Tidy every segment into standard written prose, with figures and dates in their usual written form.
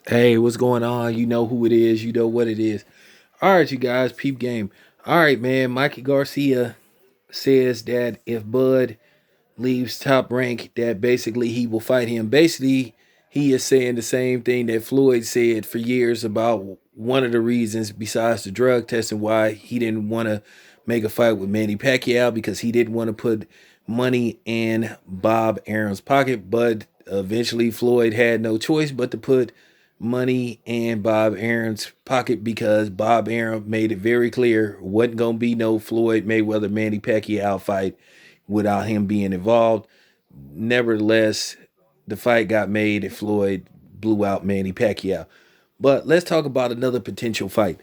Hey, what's going on? You know who it is. You know what it is. All right, you guys, peep game. All right, man. Mikey Garcia says that if Bud leaves Top Rank, that basically he will fight him. Basically, he is saying the same thing that Floyd said for years about one of the reasons, besides the drug testing, why he didn't want to make a fight with Manny Pacquiao because he didn't want to put money in Bob Arum's pocket. But eventually, Floyd had no choice but to put money in Bob Arum's pocket because Bob Arum made it very clear wasn't gonna be no Floyd Mayweather Manny Pacquiao fight without him being involved. Nevertheless, the fight got made and Floyd blew out Manny Pacquiao. But let's talk about another potential fight.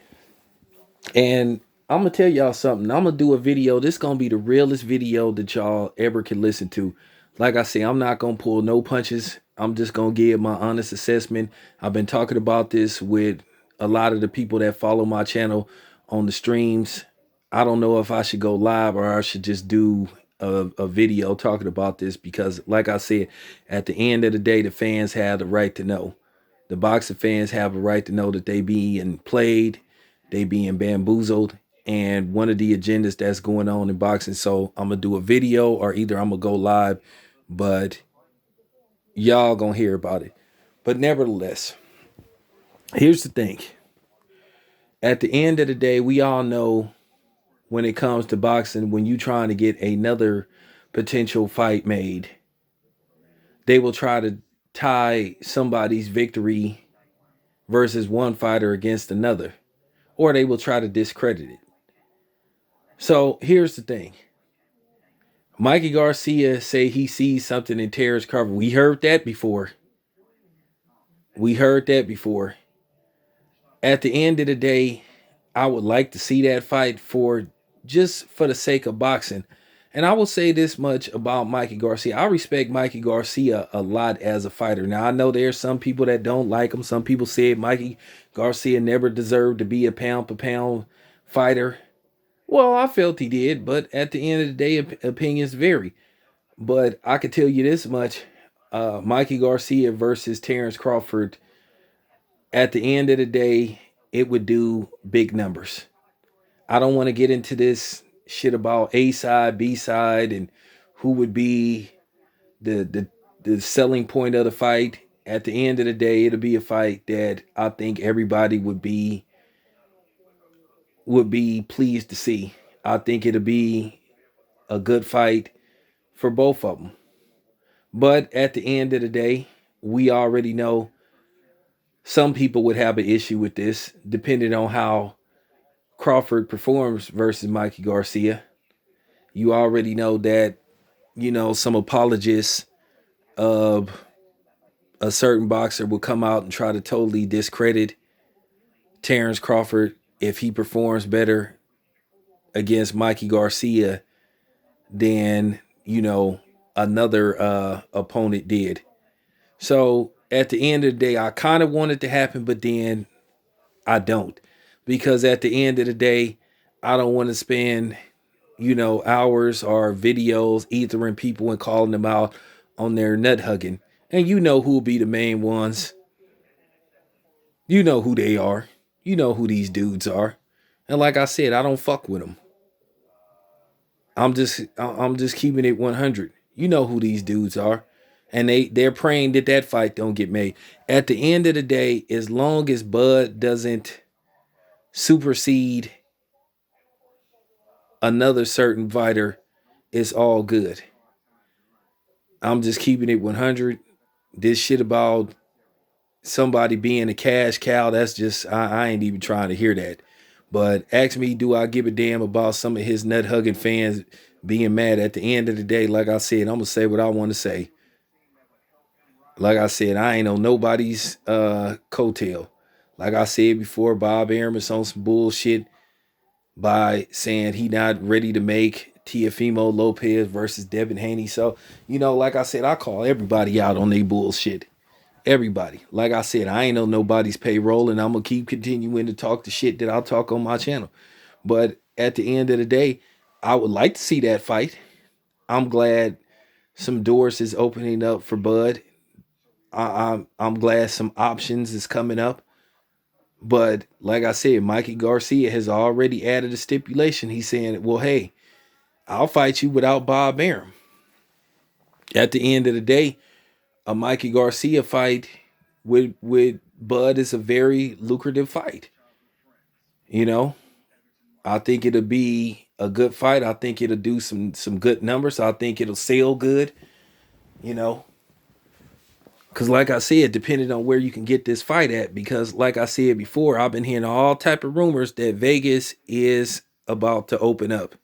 And I'm gonna tell y'all something. I'm gonna do a video. This gonna be the realest video that y'all ever can listen to. Like I say, I'm not gonna pull no punches. I'm just gonna give my honest assessment. I've been talking about this with a lot of the people that follow my channel on the streams. I don't know if I should go live or I should just do a video talking about this because, like I said, at the end of the day, the fans have the right to know. The boxing fans have a right to know that they being played, they being bamboozled, and one of the agendas that's going on in boxing. So I'm gonna do a video or either I'm gonna go live, but y'all gonna hear about it. But nevertheless, here's the thing. At the end of the day, we all know when it comes to boxing, when you trying to get another potential fight made, they will try to tie somebody's victory versus one fighter against another, or they will try to discredit it. So here's the thing. Mikey Garcia say he sees something in Terrence Crawford. We heard that before. We heard that before. At the end of the day, I would like to see that fight for just for the sake of boxing. And I will say this much about Mikey Garcia. I respect Mikey Garcia a lot as a fighter. Now, I know there's some people that don't like him. Some people said Mikey Garcia never deserved to be a pound for pound fighter. Well, I felt he did, but at the end of the day, opinions vary. But I can tell you this much: Mikey Garcia versus Terrence Crawford. At the end of the day, it would do big numbers. I don't want to get into this shit about A side, B side, and who would be the the the selling point of the fight. At the end of the day, it'll be a fight that I think everybody would be pleased to see. I think it'll be a good fight for both of them. But at the end of the day, we already know some people would have an issue with this, depending on how Crawford performs versus Mikey Garcia. You already know that, some apologists of a certain boxer will come out and try to totally discredit Terrence Crawford if he performs better against Mikey Garcia than, another opponent did. So at the end of the day, I kind of want it to happen, but then I don't. Because at the end of the day, I don't want to spend, hours or videos ethering people and calling them out on their nut hugging. And you know who'll be the main ones. You know who they are. You know who these dudes are. And like I said, I don't fuck with them. I'm just keeping it 100. You know who these dudes are. And they're praying that that fight don't get made. At the end of the day, as long as Bud doesn't supersede another certain fighter, it's all good. I'm just keeping it 100. This shit about somebody being a cash cow, that's just, I ain't even trying to hear that. But ask me, do I give a damn about some of his nut hugging fans being mad? At the end of the day, like I said, I'm gonna say what I want to say. Like I said, I ain't on nobody's coattail. Like I said before, Bob Arum is on some bullshit by saying he not ready to make Teofimo Lopez versus Devin Haney. So, like I said, I call everybody out on their bullshit. Everybody. Like I said, I ain't on nobody's payroll, and I'm gonna keep continuing to talk the shit that I'll talk on my channel. But at the end of the day, I would like to see that fight. I'm glad some doors is opening up for Bud. I'm glad some options is coming up. But like I said, Mikey Garcia has already added a stipulation. He's saying, well, hey, I'll fight you without Bob Arum. At the end of the day, a Mikey Garcia fight with Bud is a very lucrative fight. You know, I think it'll be a good fight. I think it'll do some good numbers. I think it'll sell good. You know, because like I said, depending on where you can get this fight at, because like I said before, I've been hearing all type of rumors that Vegas is about to open up.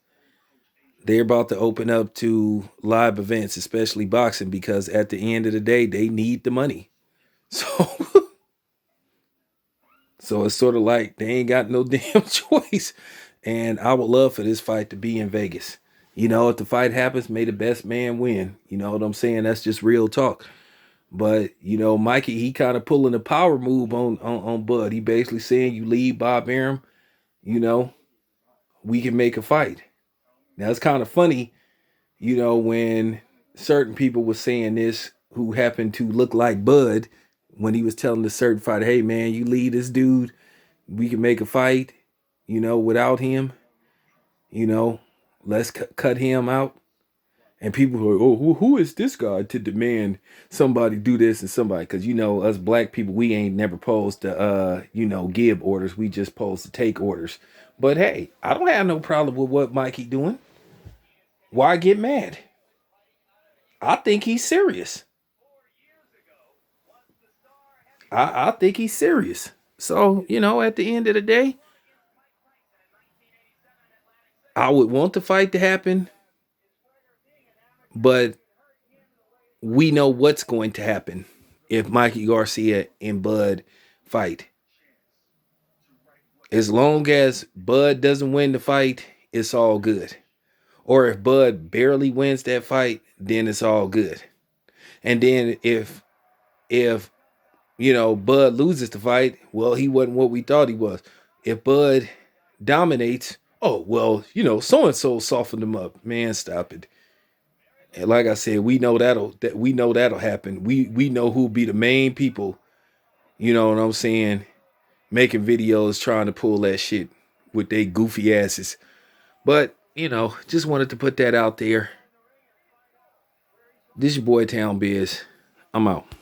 They're about to open up to live events, especially boxing, because at the end of the day, they need the money. So, so it's sort of like they ain't got no damn choice. And I would love for this fight to be in Vegas. You know, if the fight happens, may the best man win. You know what I'm saying? That's just real talk. But you know, Mikey, he kind of pulling a power move on Bud. He basically saying, "You leave Bob Arum, you know, we can make a fight." Now it's kind of funny, you know, when certain people were saying this who happened to look like Bud when he was telling the certain fighter, "Hey man, you leave this dude, we can make a fight, you know, without him, you know, let's cut him out." And people are like, oh, who is this guy to demand somebody do this and somebody? Because, you know, us black people, we ain't never supposed to, you know, give orders. We just supposed to take orders. But hey, I don't have no problem with what Mikey doing. Why get mad? I think he's serious. I think he's serious. So, you know, at the end of the day, I would want the fight to happen, but we know what's going to happen if Mikey Garcia and Bud fight. As long as Bud doesn't win the fight, it's all good. Or if Bud barely wins that fight, then it's all good. And then if you know Bud loses the fight, well, he wasn't what we thought he was. If Bud dominates, oh well, you know, so and so softened him up. Man, stop it. And like I said, we know that'll happen. We know who'll be the main people, you know what I'm saying, making videos trying to pull that shit with they goofy asses. But, you know, just wanted to put that out there. This your boy Town Biz. I'm out.